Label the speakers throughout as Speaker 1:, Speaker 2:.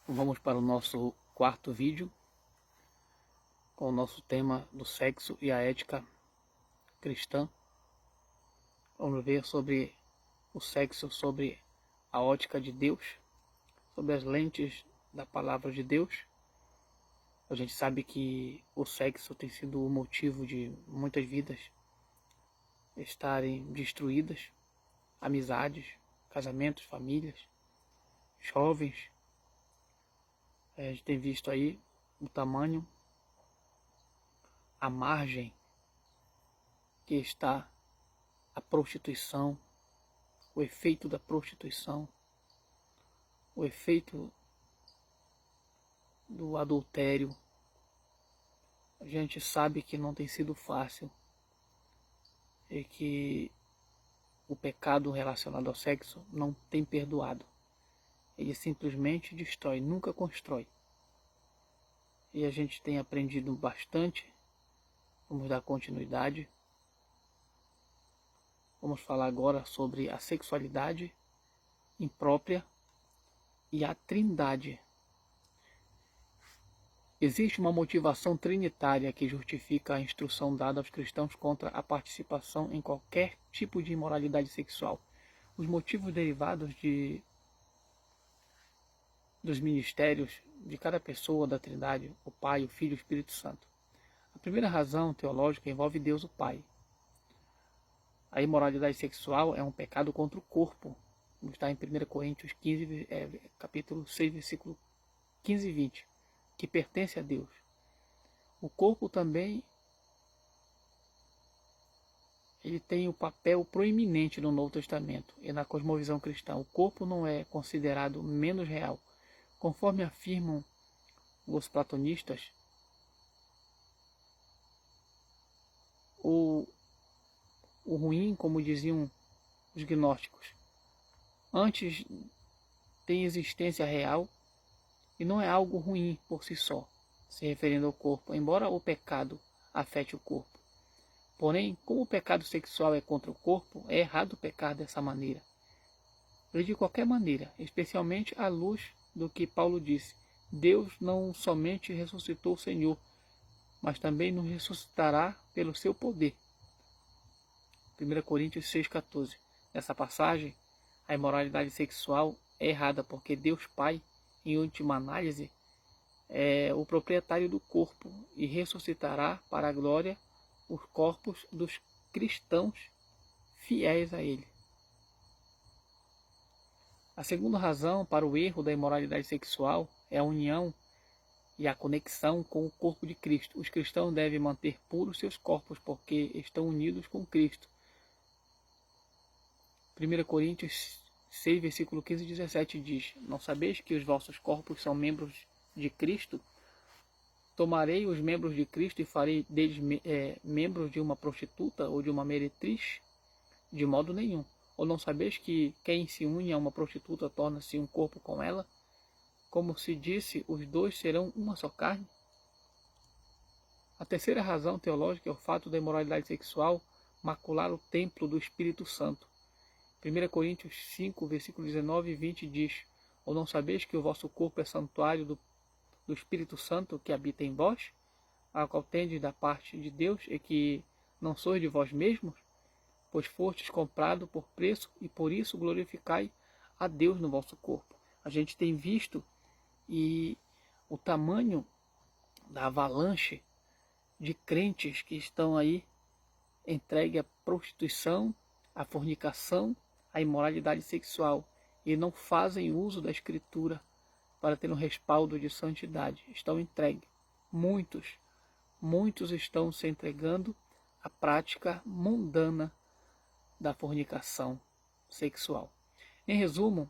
Speaker 1: Vamos para o nosso quarto vídeo com o nosso tema do sexo e a ética cristã. Vamos ver sobre o sexo, sobre a ótica de Deus, sobre as lentes da palavra de Deus. A gente sabe que o sexo tem sido o motivo de muitas vidas estarem destruídas, amizades, casamentos, famílias, jovens. A gente tem visto aí o tamanho, a margem que está a prostituição, o efeito da prostituição, o efeito do adultério. A gente sabe que não tem sido fácil e que o pecado relacionado ao sexo não tem perdoado. Ele simplesmente destrói, nunca constrói. E a gente tem aprendido bastante. Vamos dar continuidade. Vamos falar agora sobre a sexualidade imprópria e a trindade. Existe uma motivação trinitária que justifica a instrução dada aos cristãos contra a participação em qualquer tipo de imoralidade sexual. Os motivos derivados dos ministérios de cada pessoa da Trindade, o Pai, o Filho e o Espírito Santo. A primeira razão teológica envolve Deus o Pai. A imoralidade sexual é um pecado contra o corpo. Está em 1 Coríntios 15, capítulo 6, versículo 15 e 20, que pertence a Deus. O corpo também ele tem o papel proeminente no Novo Testamento e na cosmovisão cristã. O corpo não é considerado menos real. Conforme afirmam os platonistas, o ruim, como diziam os gnósticos, antes tem existência real e não é algo ruim por si só, se referindo ao corpo, embora o pecado afete o corpo. Porém, como o pecado sexual é contra o corpo, é errado pecar dessa maneira. E de qualquer maneira, especialmente à luz do que Paulo disse, Deus não somente ressuscitou o Senhor, mas também nos ressuscitará pelo seu poder. 1 Coríntios 6,14. Nessa passagem, a imoralidade sexual é errada porque Deus Pai, em última análise, é o proprietário do corpo e ressuscitará para a glória os corpos dos cristãos fiéis a Ele. A segunda razão para o erro da imoralidade sexual é a união e a conexão com o corpo de Cristo. Os cristãos devem manter puros seus corpos porque estão unidos com Cristo. 1 Coríntios 6, versículo 15 e 17 diz: Não sabeis que os vossos corpos são membros de Cristo? Tomarei os membros de Cristo e farei deles membros de uma prostituta ou de uma meretriz? De modo nenhum. Ou não sabeis que quem se une a uma prostituta torna-se um corpo com ela? Como se disse, os dois serão uma só carne? A terceira razão teológica é o fato da imoralidade sexual macular o templo do Espírito Santo. 1 Coríntios 5, versículos 19 e 20 diz: Ou não sabeis que o vosso corpo é santuário do Espírito Santo que habita em vós, a qual tendes da parte de Deus, e que não sois de vós mesmos? Pois fostes comprado por preço, e por isso glorificai a Deus no vosso corpo. A gente tem visto e o tamanho da avalanche de crentes que estão aí entregue à prostituição, à fornicação, à imoralidade sexual e não fazem uso da Escritura para ter um respaldo de santidade. Estão entregues. Muitos estão se entregando à prática mundana da fornicação sexual. Em resumo,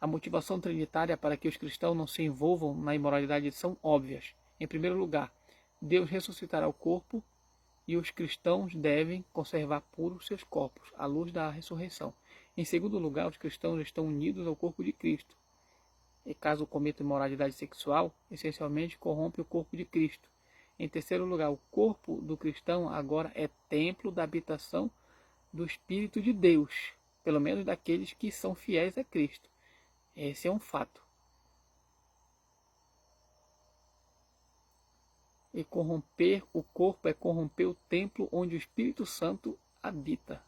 Speaker 1: a motivação trinitária para que os cristãos não se envolvam na imoralidade são óbvias. Em primeiro lugar, Deus ressuscitará o corpo e os cristãos devem conservar puros seus corpos, à luz da ressurreição. Em segundo lugar, os cristãos estão unidos ao corpo de Cristo. E caso cometam imoralidade sexual, essencialmente corrompe o corpo de Cristo. Em terceiro lugar, o corpo do cristão agora é templo da habitação do Espírito de Deus, pelo menos daqueles que são fiéis a Cristo. Esse é um fato. E corromper o corpo é corromper o templo onde o Espírito Santo habita.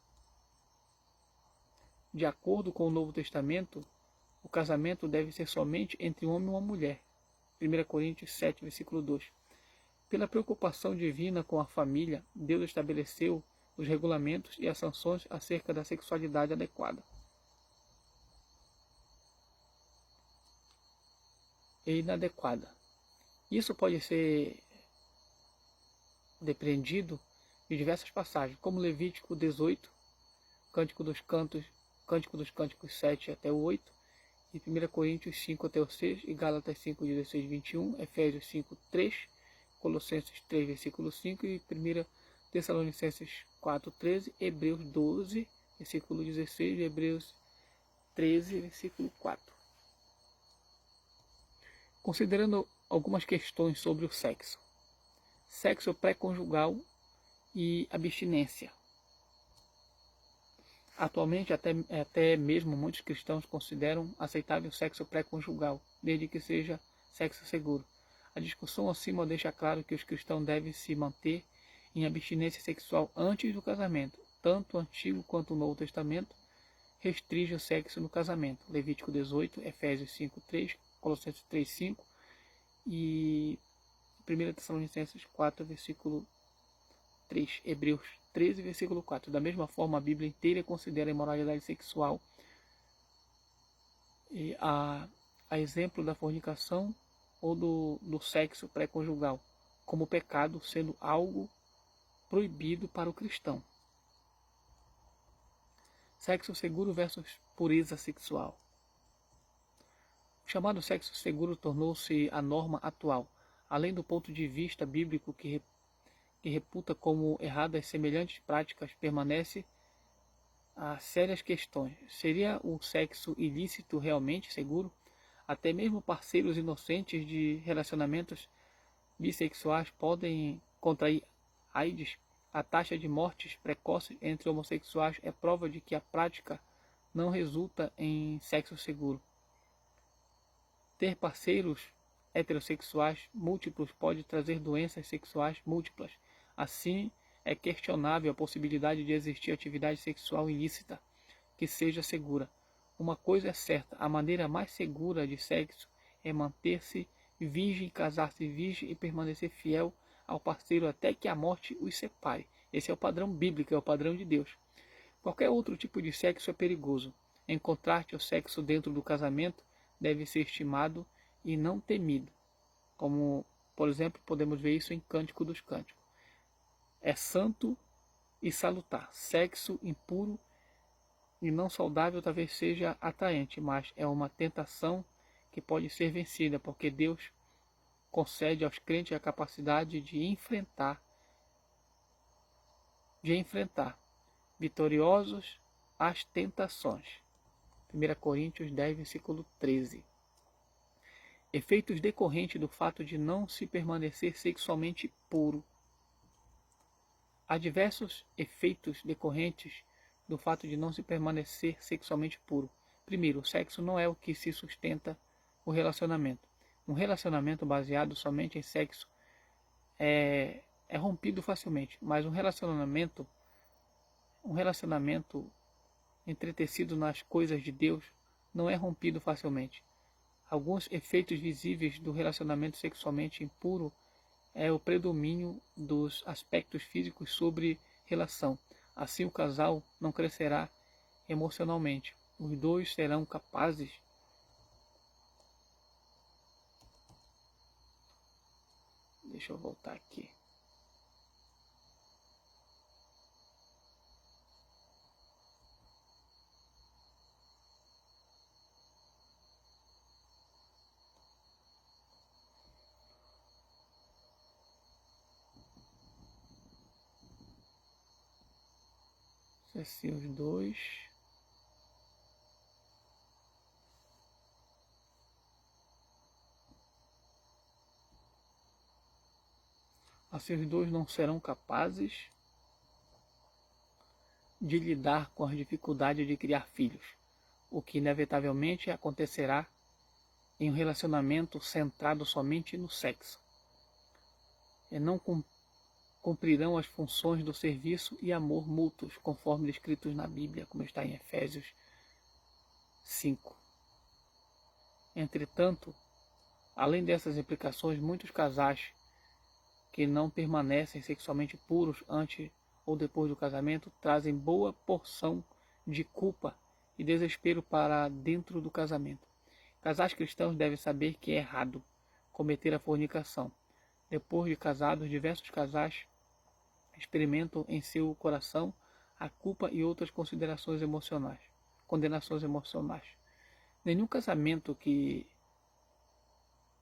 Speaker 1: De acordo com o Novo Testamento, o casamento deve ser somente entre um homem e uma mulher. 1 Coríntios 7, versículo 2. Pela preocupação divina com a família, Deus estabeleceu os regulamentos e as sanções acerca da sexualidade adequada e inadequada. Isso pode ser depreendido de diversas passagens, como Levítico 18, Cântico dos Cânticos 7 até o 8, e 1 Coríntios 5 até o 6, e Gálatas 5, 16 e 21, Efésios 5, 3, Colossenses 3, versículo 5, e 1 Tessalonicenses 4, 13, Hebreus 12, versículo 16, e Hebreus 13, versículo 4. Considerando algumas questões sobre o sexo. Sexo pré-conjugal e abstinência. Atualmente, até mesmo muitos cristãos consideram aceitável o sexo pré-conjugal, desde que seja sexo seguro. A discussão acima deixa claro que os cristãos devem se manter em abstinência sexual antes do casamento. Tanto o Antigo quanto o Novo Testamento restringe o sexo no casamento. Levítico 18, Efésios 5, 3, Colossenses 3, 5 e 1 Tessalonicenses 4, versículo 3, Hebreus 13, versículo 4. Da mesma forma, a Bíblia inteira considera a imoralidade sexual a exemplo da fornicação ou do sexo pré-conjugal como pecado, sendo algo proibido para o cristão. Sexo seguro versus pureza sexual. O chamado sexo seguro tornou-se a norma atual, além do ponto de vista bíblico que reputa como erradas semelhantes práticas, permanece a sérias questões. Seria o sexo ilícito realmente seguro? Até mesmo parceiros inocentes de relacionamentos bissexuais podem contrair AIDS. A taxa de mortes precoces entre homossexuais é prova de que a prática não resulta em sexo seguro. Ter parceiros heterossexuais múltiplos pode trazer doenças sexuais múltiplas. Assim, é questionável a possibilidade de existir atividade sexual ilícita que seja segura. Uma coisa é certa, a maneira mais segura de sexo é manter-se virgem, casar-se virgem e permanecer fiel ao parceiro até que a morte os separe. Esse é o padrão bíblico, é o padrão de Deus. Qualquer outro tipo de sexo é perigoso. Encontrar-te o sexo dentro do casamento deve ser estimado e não temido. Como, por exemplo, podemos ver isso em Cântico dos Cânticos. É santo e salutar. Sexo impuro e não saudável talvez seja atraente, mas é uma tentação que pode ser vencida, porque Deus concede aos crentes a capacidade de enfrentar vitoriosos as tentações. 1 Coríntios 10, versículo 13. Efeitos decorrentes do fato de não se permanecer sexualmente puro. Há diversos efeitos decorrentes do fato de não se permanecer sexualmente puro. Primeiro, o sexo não é o que se sustenta o relacionamento. Um relacionamento baseado somente em sexo é rompido facilmente, mas um relacionamento entretecido nas coisas de Deus não é rompido facilmente. Alguns efeitos visíveis do relacionamento sexualmente impuro é o predomínio dos aspectos físicos sobre relação. Assim o casal não crescerá emocionalmente. Os dois serão capazes Deixa eu voltar aqui. Assim, os dois. Assim, os dois não serão capazes de lidar com as dificuldades de criar filhos, o que inevitavelmente acontecerá em um relacionamento centrado somente no sexo. não cumprirão as funções do serviço e amor mútuos, conforme descritos na Bíblia, como está em Efésios 5. Entretanto, além dessas implicações, muitos casais que não permanecem sexualmente puros antes ou depois do casamento trazem boa porção de culpa e desespero para dentro do casamento. Casais cristãos devem saber que é errado cometer a fornicação. Depois de casados, diversos casais experimentam em seu coração a culpa e outras condenações emocionais. Nenhum casamento que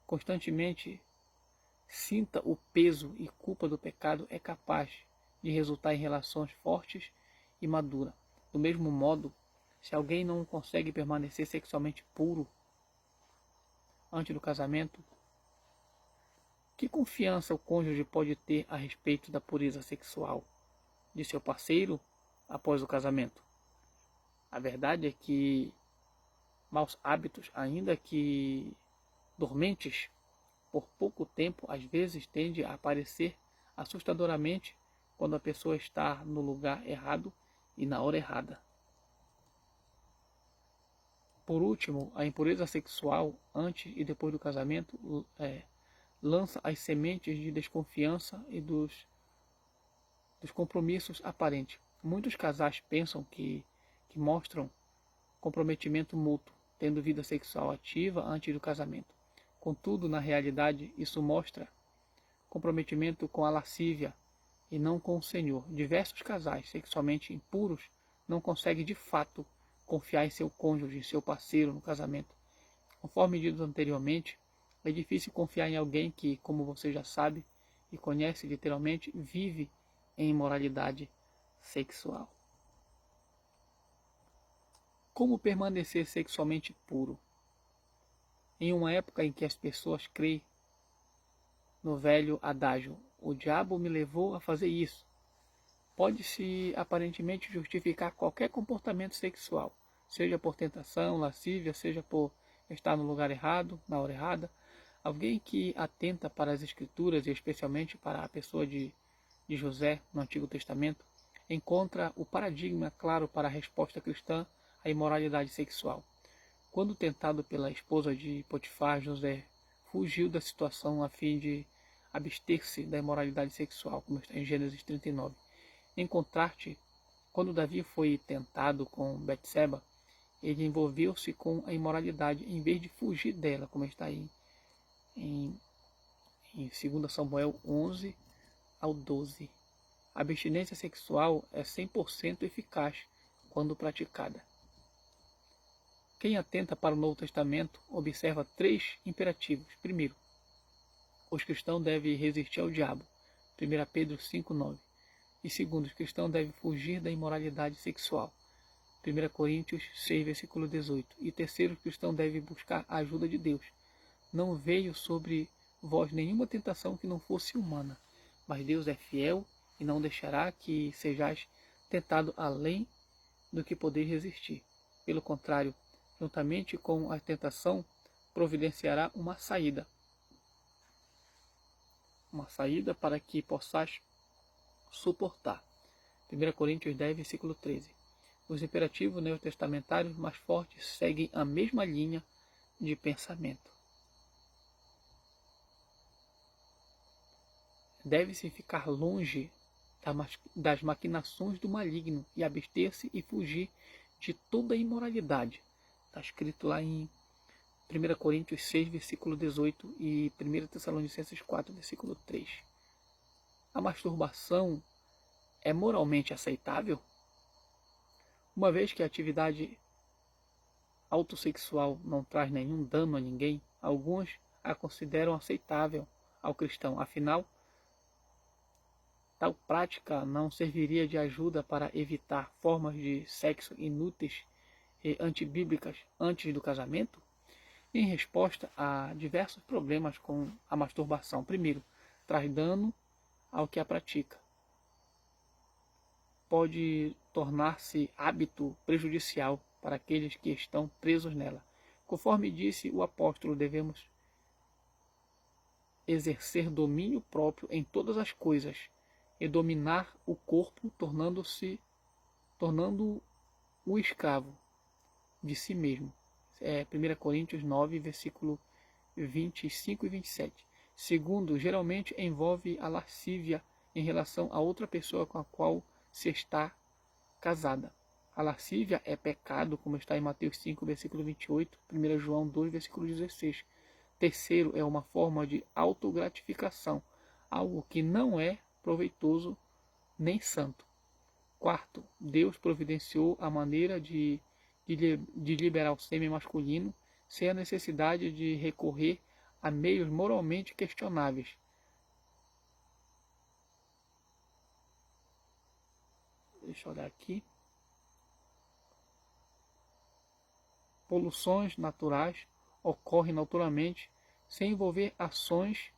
Speaker 1: constantemente sinta o peso e culpa do pecado é capaz de resultar em relações fortes e maduras. Do mesmo modo, se alguém não consegue permanecer sexualmente puro antes do casamento, que confiança o cônjuge pode ter a respeito da pureza sexual de seu parceiro após o casamento? A verdade é que maus hábitos, ainda que dormentes por pouco tempo, às vezes tendem a aparecer assustadoramente quando a pessoa está no lugar errado e na hora errada. Por último, a impureza sexual antes e depois do casamento lança as sementes de desconfiança e dos compromissos aparentes. Muitos casais pensam que mostram comprometimento mútuo, tendo vida sexual ativa antes do casamento. Contudo, na realidade, isso mostra comprometimento com a lascívia e não com o Senhor. Diversos casais sexualmente impuros não conseguem de fato confiar em seu cônjuge, em seu parceiro no casamento. Conforme dito anteriormente, é difícil confiar em alguém que, como você já sabe e conhece literalmente, vive em imoralidade sexual. Como permanecer sexualmente puro? Em uma época em que as pessoas creem no velho adágio, o diabo me levou a fazer isso, pode-se aparentemente justificar qualquer comportamento sexual, seja por tentação, lascívia, seja por estar no lugar errado, na hora errada. Alguém que atenta para as Escrituras, e especialmente para a pessoa de José no Antigo Testamento, encontra o paradigma claro para a resposta cristã à imoralidade sexual. Quando tentado pela esposa de Potifar, José fugiu da situação a fim de abster-se da imoralidade sexual, como está em Gênesis 39. Em contraste, quando Davi foi tentado com Betseba, ele envolveu-se com a imoralidade em vez de fugir dela, como está aí em 2 Samuel 11 ao 12. A abstinência sexual é 100% eficaz quando praticada. Quem atenta para o Novo Testamento observa 3 imperativos. Primeiro, os cristãos devem resistir ao diabo. 1 Pedro 5,9. E segundo, os cristãos devem fugir da imoralidade sexual. 1 Coríntios 6, versículo 18. E terceiro, os cristãos devem buscar a ajuda de Deus. Não veio sobre vós nenhuma tentação que não fosse humana, mas Deus é fiel e não deixará que sejais tentado além do que podeis resistir. Pelo contrário, juntamente com a tentação, providenciará uma saída para que possais suportar. 1 Coríntios 10, versículo 13. Os imperativos neotestamentários mais fortes seguem a mesma linha de pensamento. Deve-se ficar longe das maquinações do maligno e abster-se e fugir de toda imoralidade. Está escrito lá em 1 Coríntios 6, versículo 18 e 1 Tessalonicenses 4, versículo 3. A masturbação é moralmente aceitável? Uma vez que a atividade autossexual não traz nenhum dano a ninguém, alguns a consideram aceitável ao cristão. Afinal, tal prática não serviria de ajuda para evitar formas de sexo inúteis e antibíblicas antes do casamento? Em resposta a diversos problemas com a masturbação. Primeiro, traz dano ao que a pratica. Pode tornar-se hábito prejudicial para aqueles que estão presos nela. Conforme disse o apóstolo, devemos exercer domínio próprio em todas as coisas e dominar o corpo, tornando o escravo de si mesmo. 1 Coríntios 9, versículo 25 e 27. Segundo, geralmente envolve a lascívia em relação a outra pessoa com a qual se está casada. A lascívia é pecado, como está em Mateus 5, versículo 28, 1 João 2, versículo 16. Terceiro, é uma forma de autogratificação, algo que não é proveitoso nem santo. Quarto, Deus providenciou a maneira de liberar o sêmen masculino sem a necessidade de recorrer a meios moralmente questionáveis. Deixa eu olhar aqui. Poluições naturais ocorrem naturalmente sem envolver ações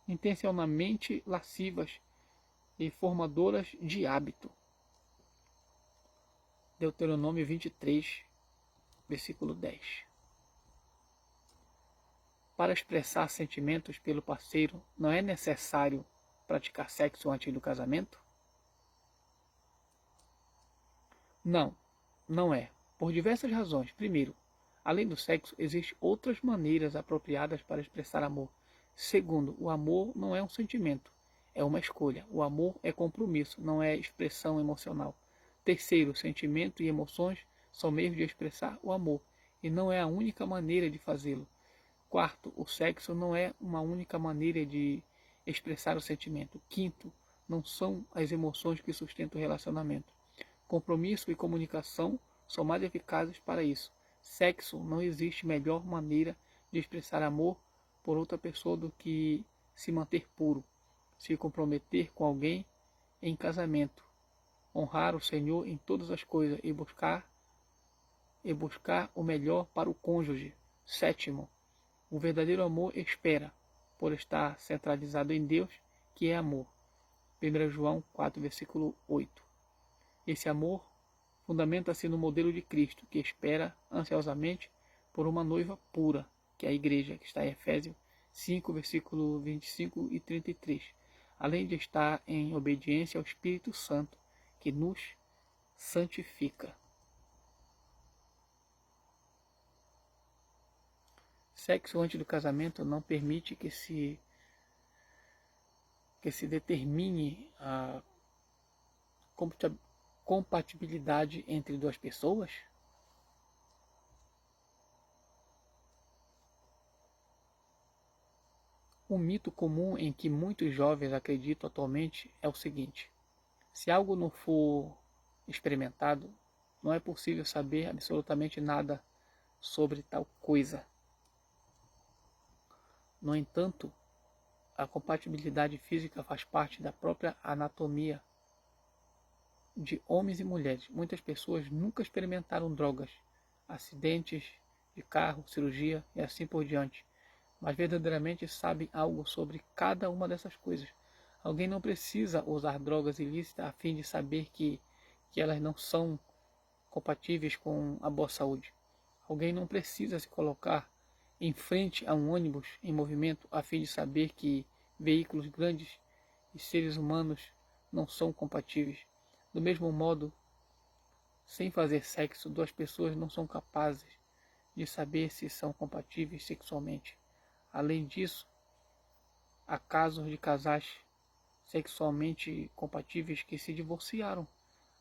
Speaker 1: intencionalmente lascivas e formadoras de hábito. Deuteronômio 23, versículo 10. Para expressar sentimentos pelo parceiro, não é necessário praticar sexo antes do casamento? Não, não é. Por diversas razões. Primeiro, além do sexo, existem outras maneiras apropriadas para expressar amor. Segundo, o amor não é um sentimento, é uma escolha. O amor é compromisso, não é expressão emocional. Terceiro, sentimento e emoções são meios de expressar o amor, e não é a única maneira de fazê-lo. Quarto, o sexo não é uma única maneira de expressar o sentimento. Quinto, não são as emoções que sustentam o relacionamento. Compromisso e comunicação são mais eficazes para isso. Sexo, não existe melhor maneira de expressar amor por outra pessoa do que se manter puro, se comprometer com alguém em casamento, honrar o Senhor em todas as coisas e buscar o melhor para o cônjuge. Sétimo, o verdadeiro amor espera, por estar centralizado em Deus, que é amor. 1 João 4, versículo 8. Esse amor fundamenta-se no modelo de Cristo, que espera ansiosamente por uma noiva pura, que é a igreja, que está em Efésios 5, versículo 25 e 33, além de estar em obediência ao Espírito Santo, que nos santifica. Sexo antes do casamento não permite que se determine a compatibilidade entre duas pessoas? Um mito comum em que muitos jovens acreditam atualmente é o seguinte: se algo não for experimentado, não é possível saber absolutamente nada sobre tal coisa. No entanto, a compatibilidade física faz parte da própria anatomia de homens e mulheres. Muitas pessoas nunca experimentaram drogas, acidentes de carro, cirurgia e assim por diante, mas verdadeiramente sabem algo sobre cada uma dessas coisas. Alguém não precisa usar drogas ilícitas a fim de saber que elas não são compatíveis com a boa saúde. Alguém não precisa se colocar em frente a um ônibus em movimento a fim de saber que veículos grandes e seres humanos não são compatíveis. Do mesmo modo, sem fazer sexo, duas pessoas não são capazes de saber se são compatíveis sexualmente. Além disso, há casos de casais sexualmente compatíveis que se divorciaram.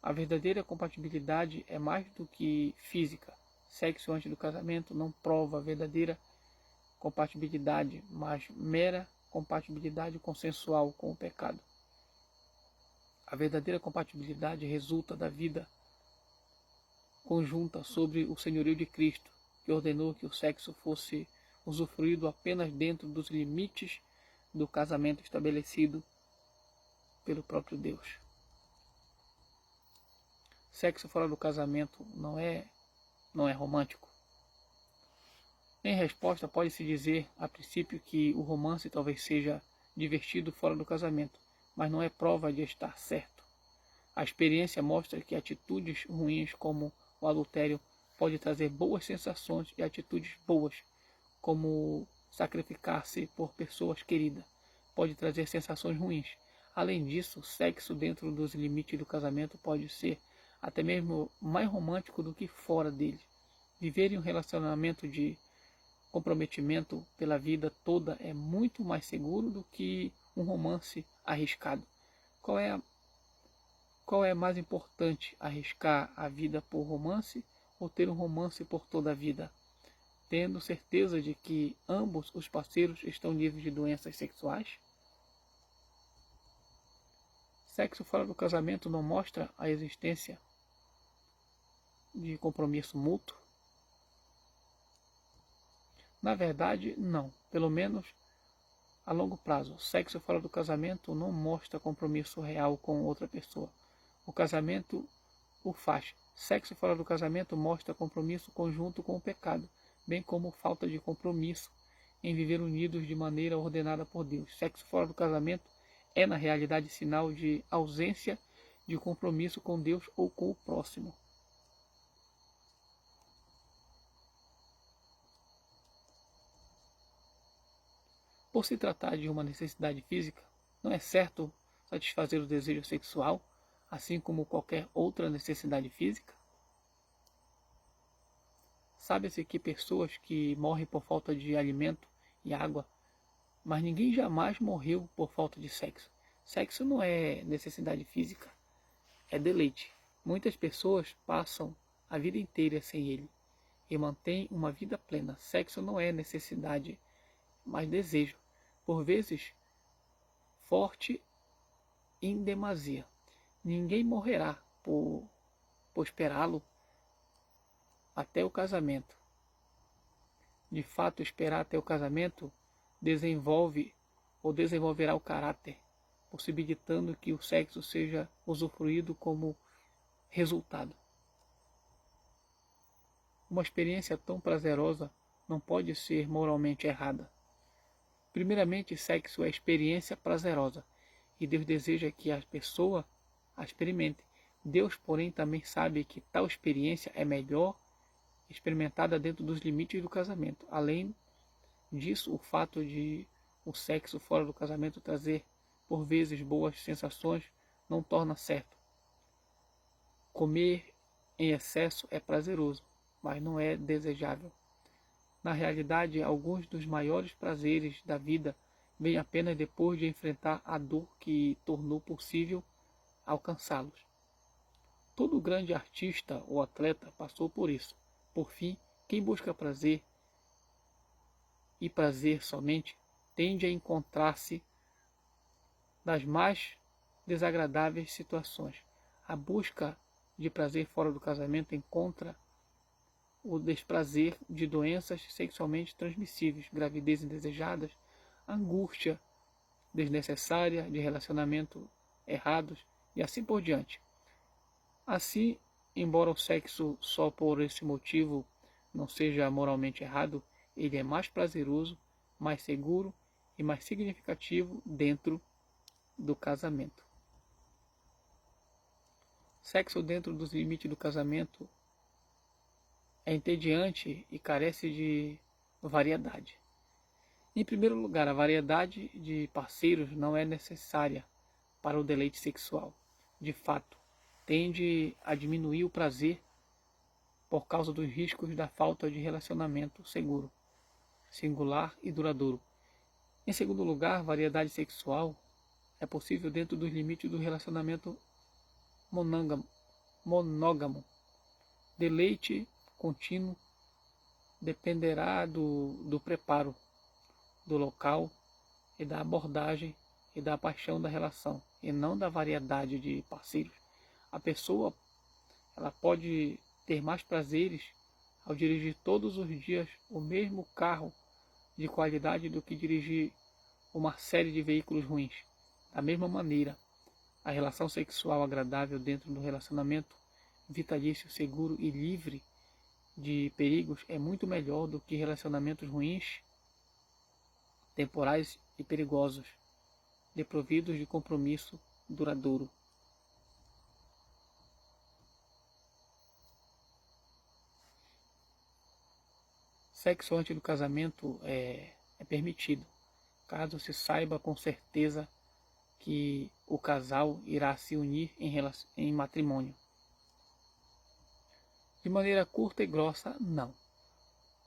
Speaker 1: A verdadeira compatibilidade é mais do que física. Sexo antes do casamento não prova a verdadeira compatibilidade, mas mera compatibilidade consensual com o pecado. A verdadeira compatibilidade resulta da vida conjunta sobre o senhorio de Cristo, que ordenou que o sexo fosse usufruído apenas dentro dos limites do casamento estabelecido pelo próprio Deus. Sexo fora do casamento não é romântico. Em resposta, pode-se dizer, a princípio, que o romance talvez seja divertido fora do casamento, mas não é prova de estar certo. A experiência mostra que atitudes ruins como o adultério pode trazer boas sensações e atitudes boas, como sacrificar-se por pessoas queridas pode trazer sensações ruins. Além disso, sexo dentro dos limites do casamento pode ser até mesmo mais romântico do que fora dele. Viver em um relacionamento de comprometimento pela vida toda é muito mais seguro do que um romance arriscado. Qual é mais importante, arriscar a vida por romance ou ter um romance por toda a vida? Tendo certeza de que ambos os parceiros estão livres de doenças sexuais? Sexo fora do casamento não mostra a existência de compromisso mútuo? Na verdade, não. Pelo menos a longo prazo. Sexo fora do casamento não mostra compromisso real com outra pessoa. O casamento o faz. Sexo fora do casamento mostra compromisso conjunto com o pecado, bem como falta de compromisso em viver unidos de maneira ordenada por Deus. Sexo fora do casamento é, na realidade, sinal de ausência de compromisso com Deus ou com o próximo. Por se tratar de uma necessidade física, não é certo satisfazer o desejo sexual, assim como qualquer outra necessidade física? Sabe-se que pessoas que morrem por falta de alimento e água, mas ninguém jamais morreu por falta de sexo. Sexo não é necessidade física, é deleite. Muitas pessoas passam a vida inteira sem ele e mantêm uma vida plena. Sexo não é necessidade, mas desejo. Por vezes, forte em demasia. Ninguém morrerá por esperá-lo até o casamento. De fato, esperar até o casamento desenvolve ou desenvolverá o caráter, possibilitando que o sexo seja usufruído como resultado. Uma experiência tão prazerosa não pode ser moralmente errada. Primeiramente, sexo é experiência prazerosa e Deus deseja que a pessoa a experimente. Deus, porém, também sabe que tal experiência é melhor experimentada dentro dos limites do casamento. Além disso, o fato de o sexo fora do casamento trazer, por vezes, boas sensações não torna certo. Comer em excesso é prazeroso, mas não é desejável. Na realidade, alguns dos maiores prazeres da vida vêm apenas depois de enfrentar a dor que tornou possível alcançá-los. Todo grande artista ou atleta passou por isso. Por fim, quem busca prazer e prazer somente tende a encontrar-se nas mais desagradáveis situações. A busca de prazer fora do casamento encontra o desprazer de doenças sexualmente transmissíveis, gravidez indesejadas, angústia desnecessária de relacionamento errados e assim por diante. Assim, embora o sexo só por esse motivo não seja moralmente errado, ele é mais prazeroso, mais seguro e mais significativo dentro do casamento. Sexo dentro dos limites do casamento é entediante e carece de variedade. Em primeiro lugar, a variedade de parceiros não é necessária para o deleite sexual. De fato, tende a diminuir o prazer por causa dos riscos da falta de relacionamento seguro, singular e duradouro. Em segundo lugar, variedade sexual é possível dentro dos limites do relacionamento monógamo. Deleite contínuo dependerá do preparo, do local e da abordagem e da paixão da relação, e não da variedade de parceiros. A pessoa ela pode ter mais prazeres ao dirigir todos os dias o mesmo carro de qualidade do que dirigir uma série de veículos ruins. Da mesma maneira, a relação sexual agradável dentro do relacionamento vitalício, seguro e livre de perigos é muito melhor do que relacionamentos ruins, temporais e perigosos, desprovidos de compromisso duradouro. Sexo antes do casamento é é permitido, caso se saiba com certeza que o casal irá se unir em matrimônio. De maneira curta e grossa, não.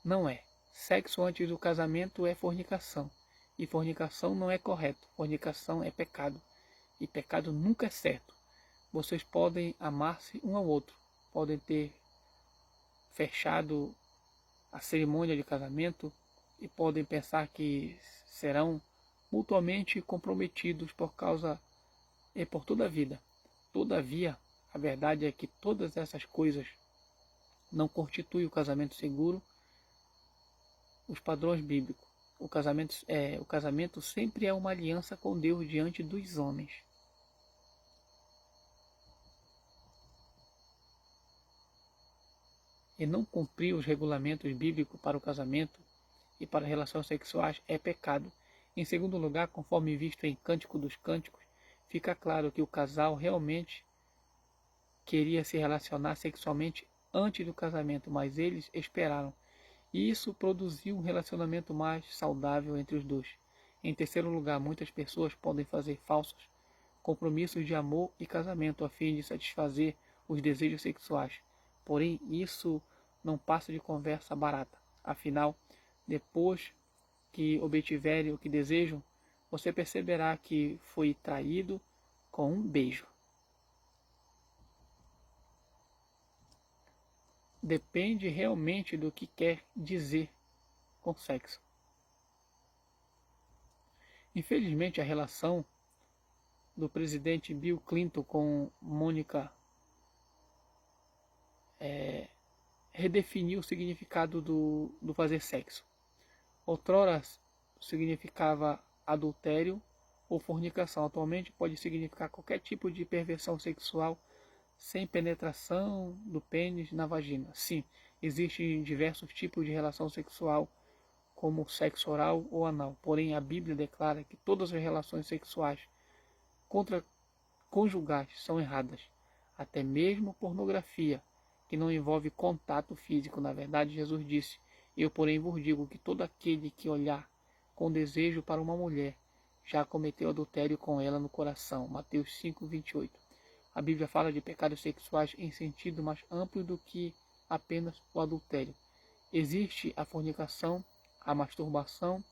Speaker 1: Não é. Sexo antes do casamento é fornicação. E fornicação não é correto. Fornicação é pecado. E pecado nunca é certo. Vocês podem amar-se um ao outro. Podem ter fechado a cerimônia de casamento e podem pensar que serão mutuamente comprometidos por toda a vida. Todavia, a verdade é que todas essas coisas não constituem o casamento segundo os padrões bíblicos. O casamento sempre é uma aliança com Deus diante dos homens. E não cumprir os regulamentos bíblicos para o casamento e para relações sexuais é pecado. Em segundo lugar, conforme visto em Cântico dos Cânticos, fica claro que o casal realmente queria se relacionar sexualmente antes do casamento, mas eles esperaram. E isso produziu um relacionamento mais saudável entre os dois. Em terceiro lugar, muitas pessoas podem fazer falsos compromissos de amor e casamento a fim de satisfazer os desejos sexuais. Porém, isso não passa de conversa barata. Afinal, depois que obtiverem o que desejam, você perceberá que foi traído com um beijo. Depende realmente do que quer dizer com sexo. Infelizmente, a relação do presidente Bill Clinton com Mônica redefiniu o significado do fazer sexo. Outrora significava adultério ou fornicação. Atualmente pode significar qualquer tipo de perversão sexual sem penetração do pênis na vagina. Sim, existem diversos tipos de relação sexual, como sexo oral ou anal. Porém, a Bíblia declara que todas as relações sexuais conjugais são erradas. Até mesmo pornografia, que não envolve contato físico. Na verdade, Jesus disse: eu, porém, vos digo que todo aquele que olhar com desejo para uma mulher já cometeu adultério com ela no coração. Mateus 5, 28. A Bíblia fala de pecados sexuais em sentido mais amplo do que apenas o adultério. Existe a fornicação, a masturbação,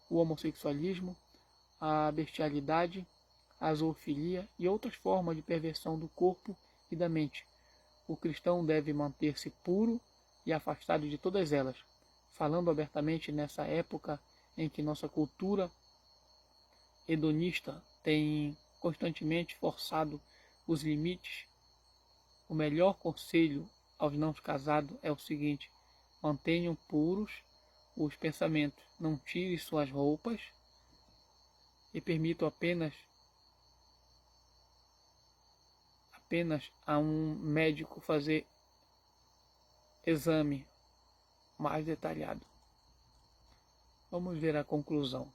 Speaker 1: o homossexualismo, a bestialidade, a zoofilia e outras formas de perversão do corpo e da mente. O cristão deve manter-se puro e afastado de todas elas. Falando abertamente nessa época em que nossa cultura hedonista tem constantemente forçado os limites, o melhor conselho aos não casados é o seguinte: mantenham puros os pensamentos, não tire suas roupas e permitam apenas a um médico fazer exame mais detalhado. Vamos ver a conclusão.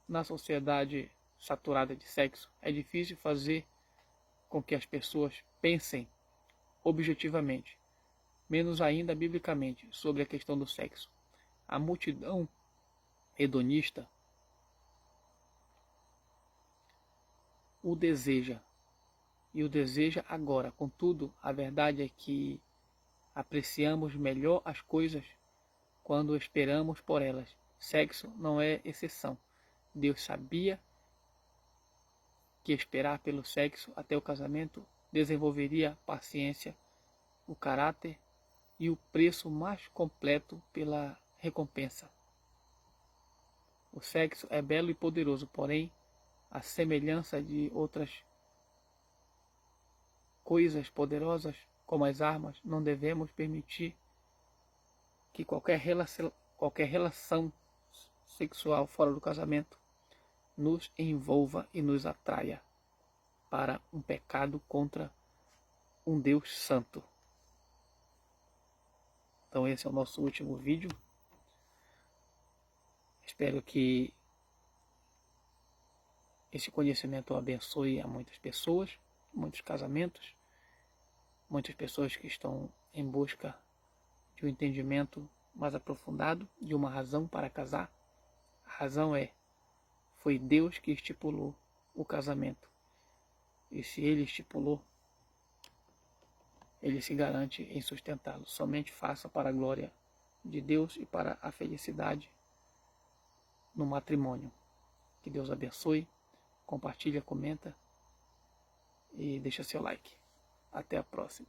Speaker 1: Na sociedade saturada de sexo, é difícil fazer com que as pessoas pensem objetivamente, menos ainda biblicamente, sobre a questão do sexo. A multidão hedonista o deseja, e o deseja agora. Contudo, a verdade é que apreciamos melhor as coisas quando esperamos por elas. Sexo não é exceção. Deus sabia que esperar pelo sexo até o casamento desenvolveria paciência, o caráter e o preço mais completo pela recompensa. O sexo é belo e poderoso, porém, a semelhança de outras coisas poderosas, como as armas, não devemos permitir que qualquer relação sexual fora do casamento nos envolva e nos atraia para um pecado contra um Deus santo. Então esse é o nosso último vídeo. Espero que esse conhecimento abençoe a muitas pessoas muitos casamentos, muitas pessoas que estão em busca de um entendimento mais aprofundado, de uma razão para casar. A razão foi Deus que estipulou o casamento. E se Ele estipulou, Ele se garante em sustentá-lo. Somente faça para a glória de Deus e para a felicidade no matrimônio. Que Deus abençoe, compartilha, comenta e deixa seu like. Até a próxima.